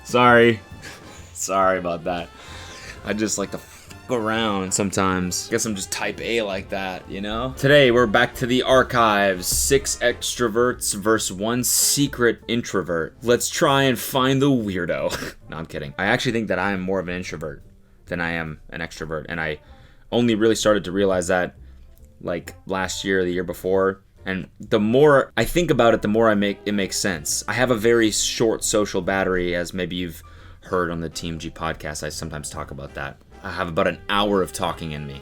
Sorry about that. I just like to fuck around sometimes. Guess I'm just type A like that, you know? Today we're back to the archives. 6 extroverts versus 1 secret introvert. Let's try and find the weirdo. No, I'm kidding. I actually think that I am more of an introvert than I am an extrovert, and I only really started to realize that like last year or the year before. And the more I think about it, the more it makes sense. I have a very short social battery, as maybe you've heard on the Team G podcast. I sometimes talk about that. I have about an hour of talking in me,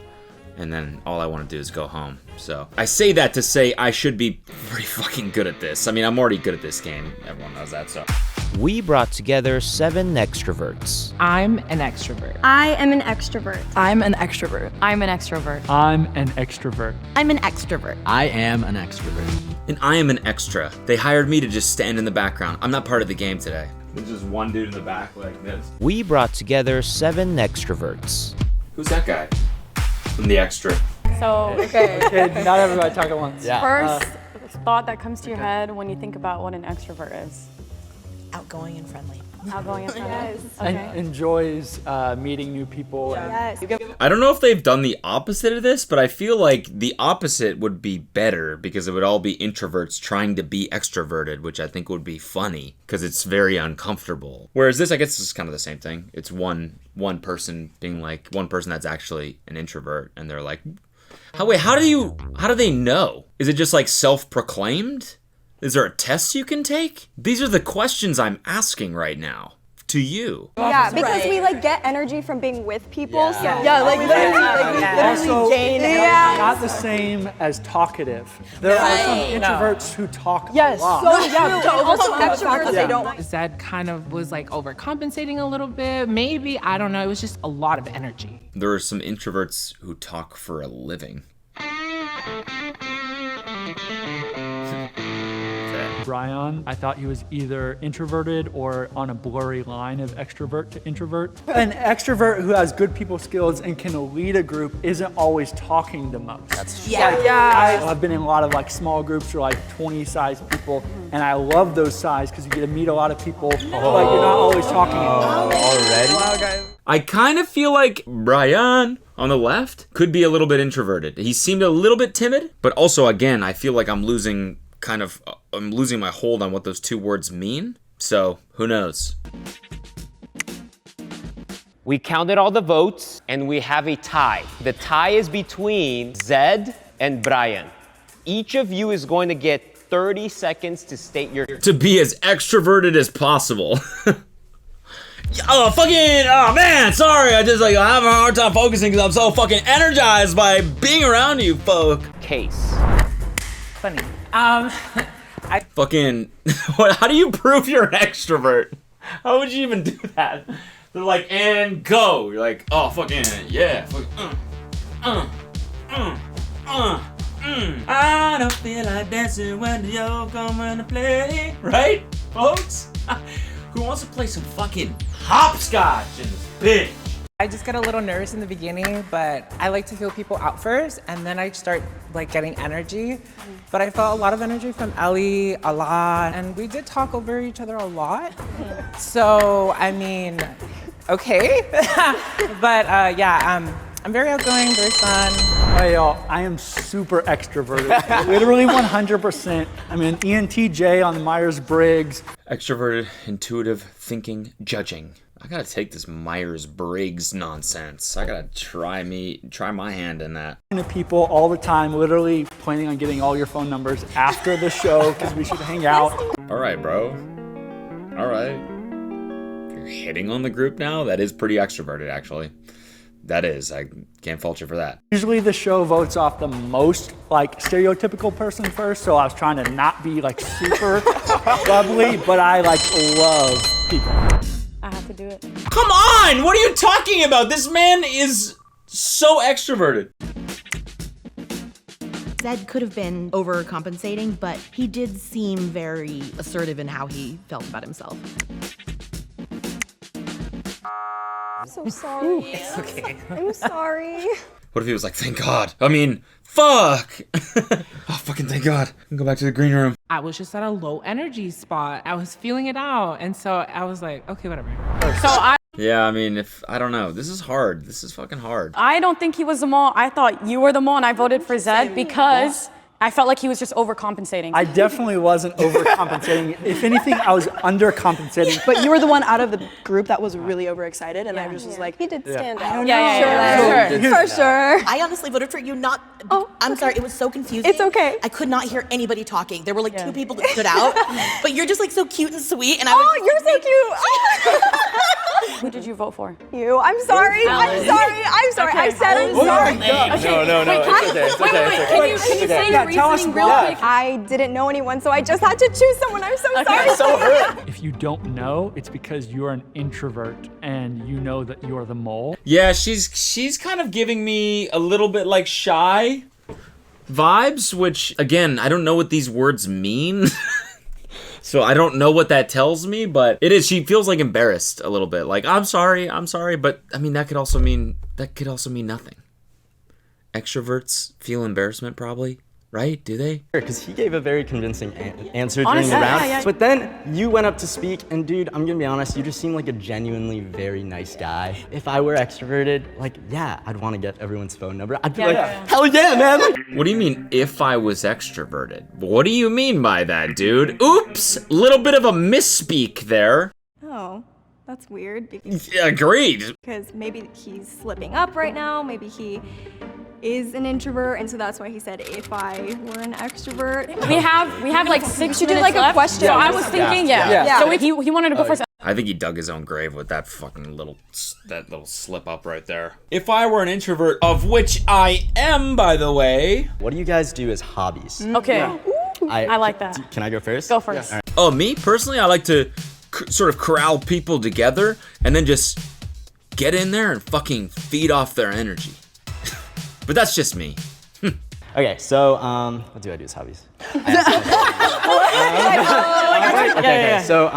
and then all I want to do is go home. So I say that to say I should be pretty fucking good at this. I mean, I'm already good at this game. Everyone knows that, so. We brought together 7 extroverts. I'm an extrovert. I am an extrovert. I'm an extrovert. I'm an extrovert. I'm an extrovert. I'm an extrovert. I am an extrovert. And I am an extra. They hired me to just stand in the background. I'm not part of the game today. There's just one dude in the back like this. We brought together 7 extroverts. Who's that guy? I'm the extra. So, Okay, not everybody talk at once. Yeah. first thought that comes to your head when you think about what an extrovert is? Outgoing and friendly. Outgoing and friendly. Yes. Okay. And enjoys meeting new people. Yes. I don't know if they've done the opposite of this, but I feel like the opposite would be better because it would all be introverts trying to be extroverted, which I think would be funny because it's very uncomfortable. Whereas this, I guess, is kind of the same thing. It's one person being like one person that's actually an introvert, and they're like, how do they know? Is it just like self-proclaimed? Is there a test you can take? These are the questions I'm asking right now to you. Yeah, because we like get energy from being with people. So Literally Also, gain not the same as talkative. There are some introverts who talk a lot. also extroverts, they don't. Zed kind of was like overcompensating a little bit. Maybe, I don't know. It was just a lot of energy. There are some introverts who talk for a living. Brian, I thought he was either introverted or on a blurry line of extrovert to introvert. An extrovert who has good people skills and can lead a group isn't always talking the most. I've been in a lot of like small groups or like 20 size people, and I love those size because you get to meet a lot of people, but you're not always talking. Already? I kind of feel like Brian on the left could be a little bit introverted. He seemed a little bit timid, but also again, I feel like I'm losing my hold on what those 2 words mean. So who knows? We counted all the votes and we have a tie. The tie is between Zed and Brian. Each of you is going to get 30 seconds to state your... To be as extroverted as possible. Oh man, sorry. I have a hard time focusing because I'm so fucking energized by being around you folk. Case. Funny. Fucking, how do you prove you're an extrovert? How would you even do that? They're like, and go. You're like, oh, fucking, yeah. I don't feel like dancing when you're coming to play. Right, folks? Who wants to play some fucking hopscotch in this bitch? I just get a little nervous in the beginning, but I like to feel people out first, and then I start like getting energy. But I felt a lot of energy from Ellie, a lot, and we did talk over each other a lot. So, I mean, okay. But I'm very outgoing, very fun. Hey y'all, I am super extroverted. Literally 100%. I'm an ENTJ on the Myers-Briggs. Extroverted, intuitive, thinking, judging. I gotta take this Myers-Briggs nonsense. I gotta try my hand in that. People all the time, literally planning on getting all your phone numbers after the show because we should hang out. All right, bro. All right. You're hitting on the group now? That is pretty extroverted, actually. That is. I can't fault you for that. Usually the show votes off the most like stereotypical person first, so I was trying to not be like super bubbly, but I like love people. I have to do it. Come on! What are you talking about? This man is so extroverted. Zed could have been overcompensating, but he did seem very assertive in how he felt about himself. I'm so sorry. It's okay. I'm sorry. What if he was like, thank God? I mean, fuck! Oh, fucking thank God. I can go back to the green room. I was just at a low energy spot. I was feeling it out. And so I was like, okay, whatever. Yeah, I mean, I don't know. This is hard. This is fucking hard. I don't think he was the mole. I thought you were the mole, and I voted for Zed because I felt like he was just overcompensating. I definitely wasn't overcompensating. If anything, I was undercompensating. But you were the one out of the group that was really overexcited, and I was just like, He did stand out. For sure. I honestly voted for you, not. I'm sorry, it was so confusing. It's okay. I could not hear anybody talking. There were like two people that stood out, but you're just like so cute and sweet, and I was. Oh, you're so cute. Who did you vote for? You. I'm sorry. I'm sorry. I'm sorry. I said I'm sorry. No, it's okay. Can you say your reasoning real quick? I didn't know anyone, so I just had to choose someone. I'm so sorry. So hurt. If you don't know, it's because you're an introvert and you know that you're the mole. Yeah, she's kind of giving me a little bit like shy vibes, which again, I don't know what these words mean. So I don't know what that tells me, but it is. She feels like embarrassed a little bit. Like, I'm sorry, but I mean that could also mean nothing. Extroverts feel embarrassment probably, right? Do they? Because he gave a very convincing answer during Honestly, the round. yeah. But then you went up to speak, and dude, I'm gonna be honest, you just seem like a genuinely very nice guy. If I were extroverted, like, yeah, I'd want to get everyone's phone number. I'd be hell yeah, man! What do you mean, if I was extroverted? What do you mean by that, dude? Oops! Little bit of a misspeak there. Oh, that's weird. Because Yeah, agreed. maybe he's slipping up right now. Maybe he is an introvert, and so that's why he said, if I were an extrovert. We have like 6 should do, minutes like, a left. question. So I was thinking, Yeah. So he wanted to go first. I think he dug his own grave with that fucking little slip up right there. If I were an introvert, of which I am, by the way. What do you guys do as hobbies? Okay. I like that. Can I go first? Go first. Yeah. Oh, me personally, I like to sort of corral people together and then just get in there and fucking feed off their energy. But that's just me. Okay, so what do I do as hobbies? So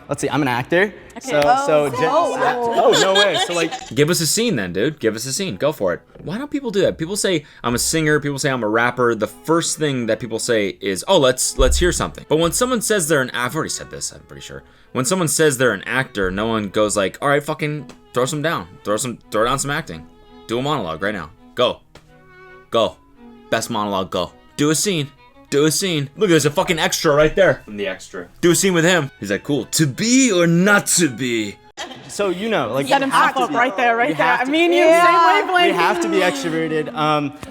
let's see, I'm an actor. Okay. Oh no way. So like, Give us a scene then, dude. Give us a scene. Go for it. Why don't people do that? People say I'm a singer. People say I'm a rapper. The first thing that people say is, "Oh, let's hear something." But when someone says they're I've already said this. I'm pretty sure. When someone says they're an actor, no one goes like, "All right, fucking throw some down. Throw down some acting. Do a monologue right now. Go. Best monologue. Go. Do a scene. Look, there's a fucking extra right there. I'm the extra. Do a scene with him. He's like, cool. To be or not to be? so you know, like Set you him have to up be- right there. you have I to- mean, you same wavelength. We have to be extroverted.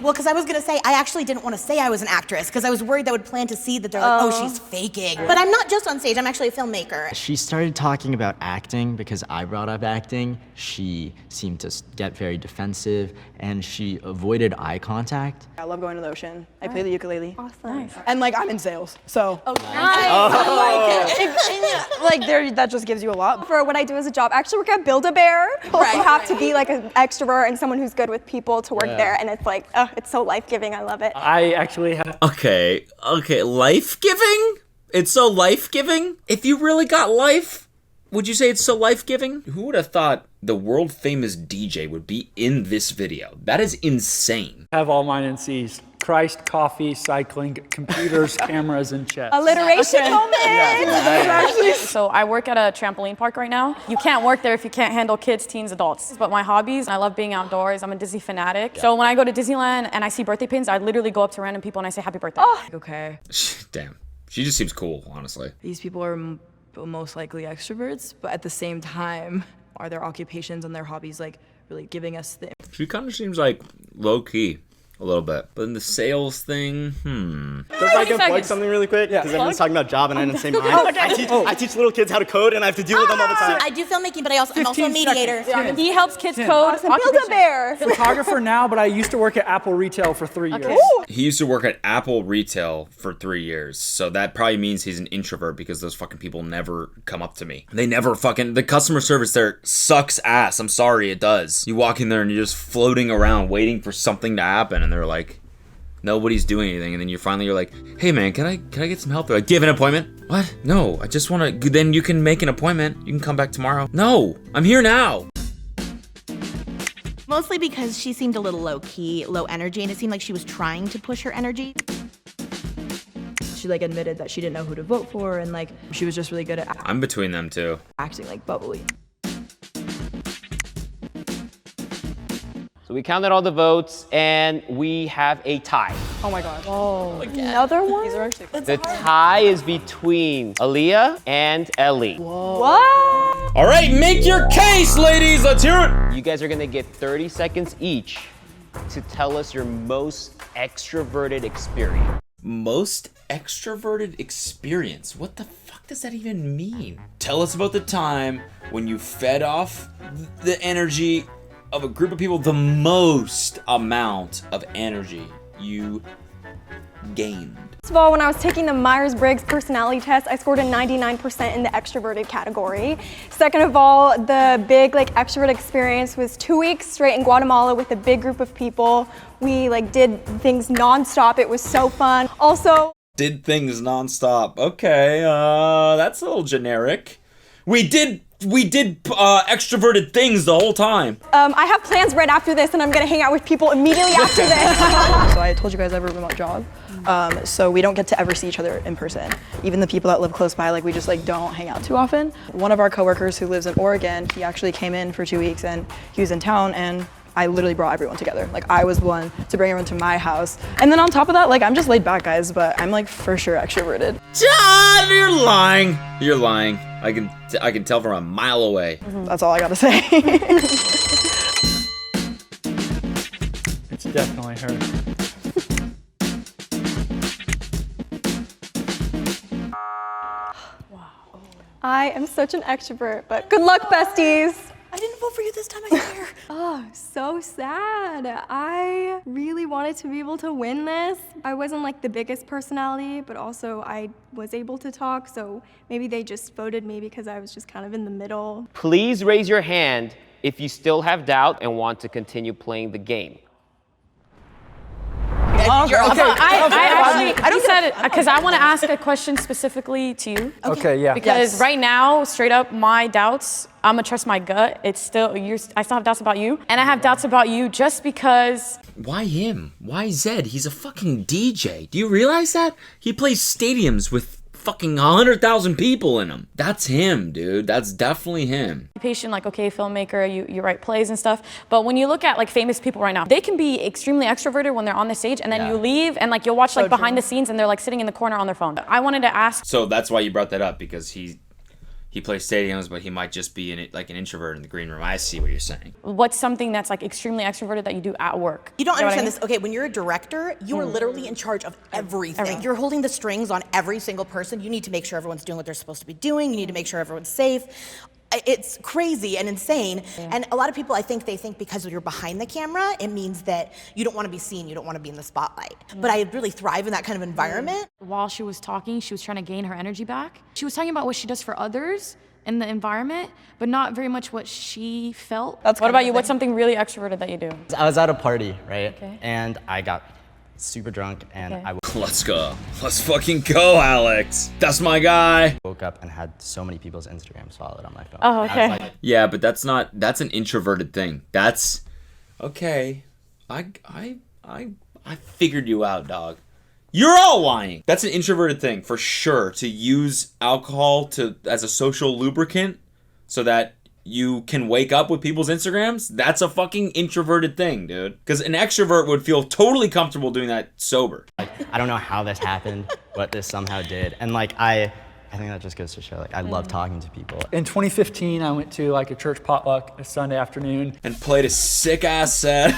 Well, because I was gonna say, I actually didn't want to say I was an actress because I was worried that would plan to see that they're like, oh, she's faking. But I'm not just on stage, I'm actually a filmmaker. She started talking about acting because I brought up acting. She seemed to get very defensive, and she avoided eye contact. I love going to the ocean. I play the ukulele. Awesome. And like, I'm in sales, so. That just gives you a lot. For what I do as a job, I actually work at Build-A-Bear. You have to be like an extrovert and someone who's good with people to work there, and it's like, oh, it's so life-giving. I love it. I actually have. Okay, life-giving? It's so life-giving? If you really got life, would you say it's so life-giving? Who would have thought the world-famous DJ would be in this video? That is insane. Have all mine in C's. Christ, coffee, cycling, computers, cameras, and chess. Alliteration moment. So I work at a trampoline park right now. You can't work there if you can't handle kids, teens, adults. But my hobbies, I love being outdoors. I'm a Disney fanatic. So when I go to Disneyland and I see birthday pins, I literally go up to random people and I say happy birthday. Okay, Damn. She just seems cool, honestly. these people are most likely extroverts, but at the same time, are their occupations and their hobbies like really giving us the She kind of seems like low-key. A little bit. But in the sales thing, So if I can plug seconds. something really quick, because everyone's talking about job and I didn't say mine. I teach little kids how to code, and I have to deal with them all the time. I do filmmaking, but I'm also a mediator. He helps kids code. Build-A-Bear. Photographer now, but I used to work at Apple Retail for 3 years. he used to work at Apple Retail for 3 years. So that probably means he's an introvert because those fucking people never come up to me. They never fucking... The customer service there sucks ass. I'm sorry, it does. You walk in there and you're just floating around waiting for something to happen, and they're like... Nobody's doing anything, and then you're like, hey man, can I get some help? They're like, do you have an appointment? What? No, I just want to. Then you can make an appointment. You can come back tomorrow. No, I'm here now. Mostly because she seemed a little low key, low energy, and it seemed like she was trying to push her energy. She like admitted that she didn't know who to vote for, and like she was just really good at I'm between them two. acting like bubbly. So we counted all the votes, and we have a tie. Oh my god. Another one? These are actually The tie is between Aaliyah and Ellie. What? All right, make your case, ladies. Let's hear it. You guys are gonna get 30 seconds each to tell us your most extroverted experience. Most extroverted experience. What the fuck does that even mean? Tell us about the time when you fed off the energy of a group of people, the most amount of energy you gained. First of all, when I was taking the Myers-Briggs personality test, I scored a 99% in the extroverted category. Second of all, the big extrovert experience was 2 weeks straight in Guatemala with a big group of people. We did things nonstop. It was so fun. Also, Did things nonstop. Okay, that's a little generic. We did extroverted things the whole time. I have plans right after this, and I'm gonna hang out with people immediately after this. So I told you guys I have a remote job, so we don't get to ever see each other in person. Even the people that live close by, we just don't hang out too often. One of our coworkers who lives in Oregon, he actually came in for 2 weeks, and he was in town, and I literally brought everyone together. I was one to bring everyone to my house. And then on top of that, I'm just laid back, guys, but I'm for sure extroverted. John, you're lying. You're lying. I can tell from a mile away. That's all I gotta say. It's definitely her. I am such an extrovert, but good luck, besties. I didn't vote for you this time, I swear. Oh, so sad. I really wanted to be able to win this. I wasn't the biggest personality, but also I was able to talk, so maybe they just voted me because I was just kind of in the middle. Please raise your hand if you still have doubt and want to continue playing the game. I actually said it because I want to ask a question specifically to you. Okay, yeah. Because right now, straight up, my doubts, I'm gonna trust my gut. I still have doubts about you, and I have doubts about you just because. Why him? Why Zed? He's a fucking DJ. Do you realize that? He plays stadiums with fucking 100,000 people in them. That's him, dude. That's definitely him. Patient, filmmaker, you write plays and stuff. But when you look at famous people right now, they can be extremely extroverted when they're on the stage, and then you leave and you'll watch behind the scenes and they're sitting in the corner on their phone. I wanted to ask. So that's why you brought that up, because he plays stadiums, but he might just be an introvert in the green room. I see what you're saying. What's something that's extremely extroverted that you do at work? You don't understand this. Okay, when you're a director, you are literally in charge of everything. You're holding the strings on every single person. You need to make sure everyone's doing what they're supposed to be doing. You need to make sure everyone's safe. It's crazy and insane. Yeah. And a lot of people, they think because you're behind the camera, it means that you don't want to be seen, you don't want to be in the spotlight. But I really thrive in that kind of environment. While she was talking, she was trying to gain her energy back. She was talking about what she does for others in the environment, but not very much what she felt. What about you? What's something really extroverted that you do? I was at a party, right? Okay. And I got super drunk, and Let's go. Let's fucking go, Alex. That's my guy. Woke up and had so many people's Instagrams followed on my phone. Oh, okay. Yeah, but that's an introverted thing. That's okay. I figured you out, dog. You're all lying. That's an introverted thing for sure, to use alcohol as a social lubricant so that you can wake up with people's Instagrams. That's a fucking introverted thing, dude. Because an extrovert would feel totally comfortable doing that sober. I don't know how this happened, but this somehow did. And I think that just goes to show I love talking to people. In 2015, I went to a church potluck a Sunday afternoon and played a sick ass set.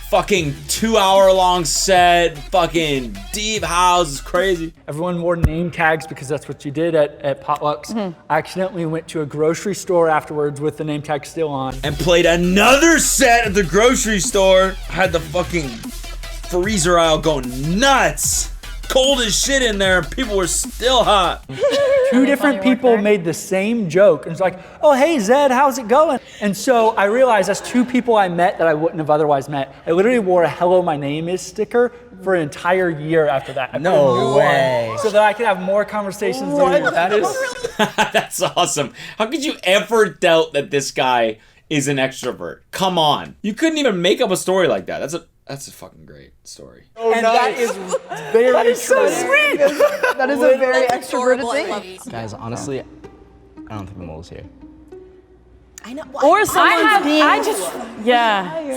Fucking 2-hour-long set, fucking deep house, crazy. Everyone wore name tags because that's what you did at potlucks. I accidentally went to a grocery store afterwards with the name tag still on. And played another set at the grocery store. Had the fucking freezer aisle going nuts. Cold as shit in there, and people were still hot. Two different people made the same joke, and it's oh, hey, Zed, how's it going? And so I realized that's two people I met that I wouldn't have otherwise met. I literally wore a hello, my name is sticker for an entire year after that. No way. So that I could have more conversations. That is... That's awesome. How could you ever doubt that this guy is an extrovert. Come on. You couldn't even make up a story like that. That's a fucking great story. And that is very That is so sweet. That is a very extroverted thing. Guys, honestly, I don't think the mole's here. I know. Or someone's being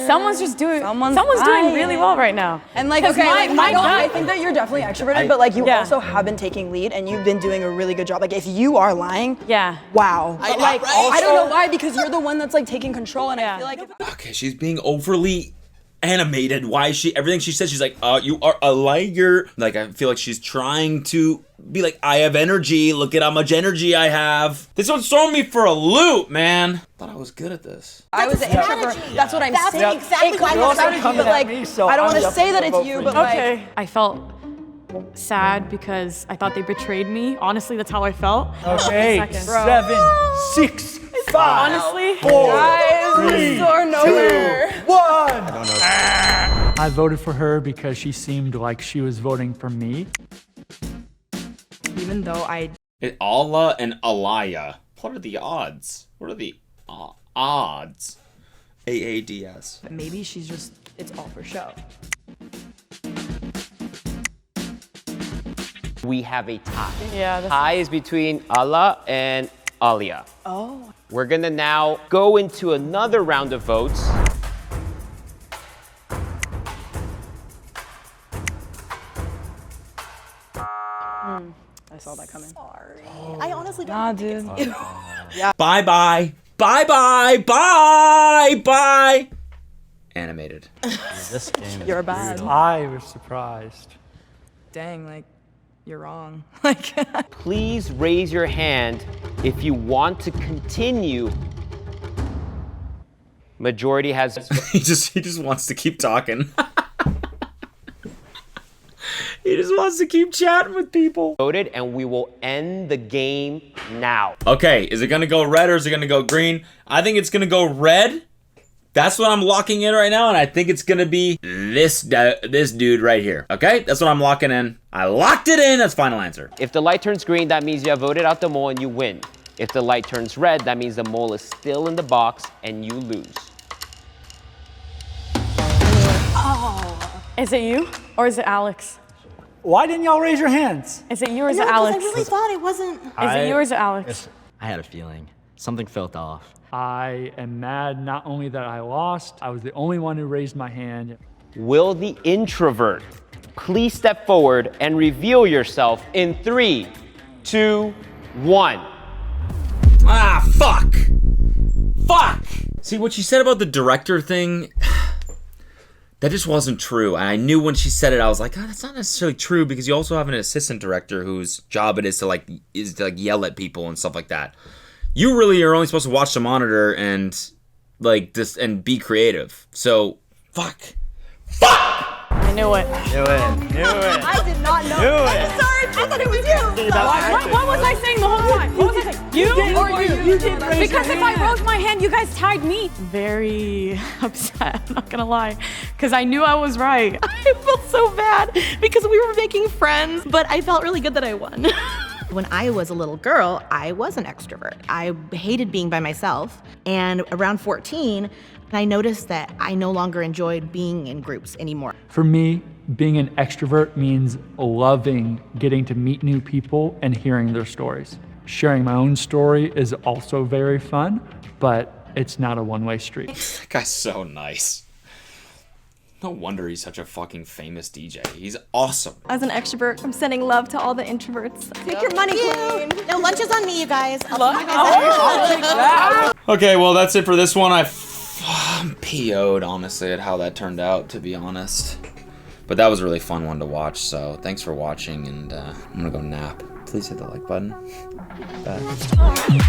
Someone's just doing. Someone's doing really well right now. And like, 'Cause okay, my gut- I think that you're definitely extroverted, but like you also have been taking lead and you've been doing a really good job. Like if you are lying, wow. But like I don't know why, because you're the one that's like taking control, and I feel like Okay, she's being overly animated. Why is she, everything she says, she's like, you are a liar. Like, I feel like she's trying to be like, I have energy. Look at how much energy I have. This one's throwing me for a loop, man. I thought I was good at this. I was an introvert. That's what I'm saying. exactly why It started you, but like, I don't want to say that it's you, but like. I felt sad because I thought they betrayed me. Honestly, that's how I felt. Okay, 7, 6, 5, Honestly, 4, Guys, 3, this is going nowhere. 2, 1. I voted for her because she seemed like she was voting for me. Even though Allah and Alaya. What are the odds? What are the odds? AADS. maybe she's just, it's all for show. We have a tie. Yeah. Tie is between Allah and Alia. Oh. We're gonna now go into another round of votes. I saw that coming. Sorry. I honestly don't. Nah, dude. Bye bye. Bye bye. Bye bye. Animated. This game. You're bad. I was surprised. Dang, like, you're wrong. Like, Please raise your hand if you want to continue. Majority has he just wants to keep talking. He just wants to keep chatting with people. voted, and we will end the game now. Okay, is it gonna go red or is it gonna go green? I think it's gonna go red. That's what I'm locking in right now, and I think it's gonna be this dude right here. Okay, that's what I'm locking in. I locked it in. That's final answer. If the light turns green, that means you have voted out the mole and you win. If the light turns red, that means the mole is still in the box and you lose. Is it you or is it Alex? Why didn't y'all raise your hands? Is it you or is No, it 'cause Alex? I really thought it wasn't. Is it you or is it Alex? I had a feeling. Something felt off. I am mad not only that I lost, I was the only one who raised my hand. Will the introvert please step forward and reveal yourself in 3, 2, 1. Ah, fuck. Fuck. See, what she said about the director thing, that just wasn't true. And I knew when she said it, I was like, oh, that's not necessarily true, because you also have an assistant director whose job it is to yell at people and stuff like that. You really are only supposed to watch the monitor and and be creative. So, fuck. I knew it. Knew it. I did not know. I'm sorry. I thought it was you. What was I saying the whole time? What was I saying? You or you? Because if I rose my hand, you guys tied me. Very upset, I'm not gonna lie. Because I knew I was right. I felt so bad because we were making friends, but I felt really good that I won. When I was a little girl, I was an extrovert. I hated being by myself. And around 14, I noticed that I no longer enjoyed being in groups anymore. For me, being an extrovert means loving getting to meet new people and hearing their stories. Sharing my own story is also very fun, but it's not a one-way street. That guy's so nice. No wonder he's such a fucking famous DJ. He's awesome. As an extrovert, I'm sending love to all the introverts. Take your money, queen. No, lunch is on me, you guys. I'll see you guys later. Okay, well, that's it for this one. I'm PO'd, honestly, at how that turned out, to be honest. But that was a really fun one to watch, so thanks for watching, and I'm gonna go nap. Please hit the like button. Bye.